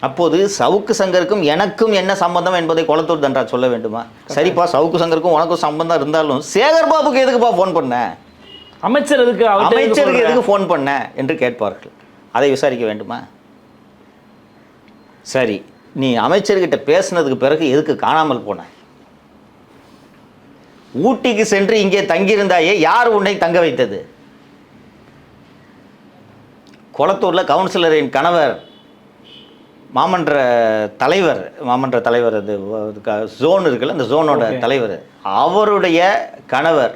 அப்போது சவுக்கு சங்கருக்கும் எனக்கும் என்ன சம்பந்தம் என்பதை கொளத்தூர் தண்டராஜ் சொல்ல வேண்டுமா? சரிப்பா, சவுக்கு சங்கருக்கும் உனக்கும் சம்பந்தம் இருந்தாலும் சேகர் பாபுக்கு எதுக்குப்பா ஃபோன் பண்ண, அமைச்சருக்கு எதுக்கு ஃபோன் பண்ண என்று கேட்பார்கள். அதை விசாரிக்க வேண்டுமா? சரி, நீ அமைச்சர்கிட்ட பேசினதுக்கு பிறகு எதுக்கு காணாமல் போன? ஊட்டிக்கு சென்று இங்கே தங்கியிருந்தாயே, யார் உன்னை தங்க வைத்தது? கொளத்தூரில் கவுன்சிலரின் கணவர் மாமன்ற தலைவர் அது ஜோன் இருக்குல்ல, அந்த ஜோனோட தலைவர், அவருடைய கணவர்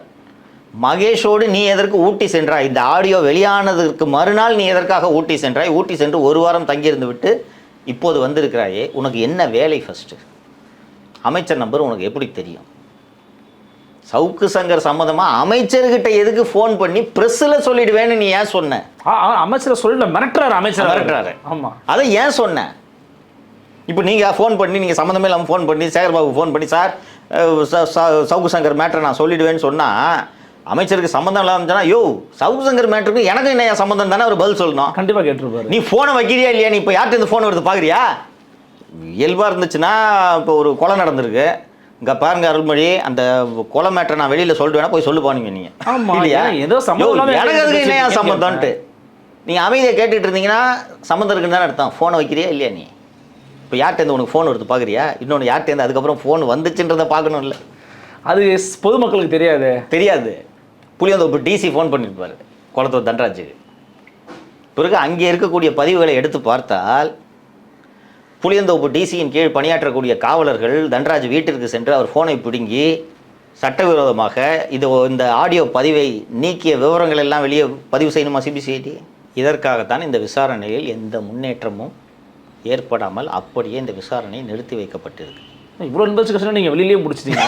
மகேஷோடு நீ எதற்கு ஊட்டி சென்றாய்? இந்த ஆடியோ வெளியானதற்கு மறுநாள் நீ எதற்காக ஊட்டி சென்றாய்? ஊட்டி சென்று ஒரு வாரம் தங்கியிருந்து விட்டு இப்போது வந்திருக்கிறாயே, உனக்கு என்ன வேலை? ஃபஸ்ட்டு அமைச்சர் நம்பர் உனக்கு எப்படி தெரியும்? சவுக்கு சங்கர் சம்மந்தமாக அமைச்சர்கிட்ட எதுக்கு ஃபோன் பண்ணி ப்ரெஸ்ஸில் சொல்லிடுவேன்னு நீ ஏன் சொன்ன? அமைச்சரை சொல்ல மிரட்டுறாரு. ஆமாம், அதை ஏன் சொன்ன? இப்போ நீங்கள் ஃபோன் பண்ணி, நீங்கள் சம்மந்தமே இல்லாமல் ஃபோன் பண்ணி சேகர்பாபு ஃபோன் பண்ணி, சார் சவுக்கு சங்கர் மேட்டரை நான் சொல்லிடுவேன்னு சொன்னால், அமைச்சருக்கு சம்மந்தம் இல்லாமல் சொன்னால், யோ சவுக்கு சங்கர் மேட்டருக்கு எனக்கு என்ன சம்மந்தம் தானே அவர் பதில் சொல்லணும். கண்டிப்பாக கேட்டுருப்பாரு. நீ ஃபோனை வைக்கிறியா இல்லையா? நீ இப்போ யார்கிட்ட இந்த ஃபோன் வருது பார்க்குறியா? இயல்பாக இருந்துச்சுன்னா, இப்போ ஒரு கொலை நடந்திருக்கு, இங்கே பாருங்க அருள்மொழி, அந்த கொலை மேட்டரை நான் வெளியில் சொல்லிட்டு வேணா போய் சொல்லு போனீங்க நீங்கள் இல்லையா? ஏதோ சம்மந்தம், எனக்கு அதுக்கு என்ன சம்மந்தம்ன்ட்டு நீங்கள் அமைதியை கேட்டுட்டு இருந்தீங்கன்னா சம்மந்தம் இருக்குன்னு தானே அர்த்தம். ஃபோனை வைக்கிறியா இல்லையா? நீ இப்போ யார்கிட்ட உனக்கு ஃபோன் வருது பார்க்குறியா? இன்னொன்று யார்கிட்ட அதுக்கப்புறம் ஃபோன் வந்துச்சுன்றதை பார்க்கணும். இல்லை, அது பொதுமக்களுக்கு தெரியாது. புளியந்தோப்பு டிசி ஃபோன் பண்ணியிருப்பார் கொளத்தூர் தண்டராஜுக்கு. பிறகு அங்கே இருக்கக்கூடிய பதிவுகளை எடுத்து பார்த்தால், புளியந்தோப்பு டிசியின் கீழ் பணியாற்றக்கூடிய காவலர்கள் தண்டராஜ் வீட்டிற்கு சென்று அவர் ஃபோனை பிடுங்கி சட்டவிரோதமாக இந்த ஆடியோ பதிவை நீக்கிய விவரங்கள் எல்லாம் வெளியே பதிவு செய்யணுமா சிபிசிஐடி? இதற்காகத்தான் இந்த விசாரணையில் எந்த முன்னேற்றமும் ஏற்படாமல் அப்படியே இந்த விசாரணை நிறுத்தி வைக்கப்பட்டிருக்கு. இவ்வளோ இன்வெஸ்டிகேஷன் நீங்கள் வெளியிலேயே முடிச்சிட்டீங்க.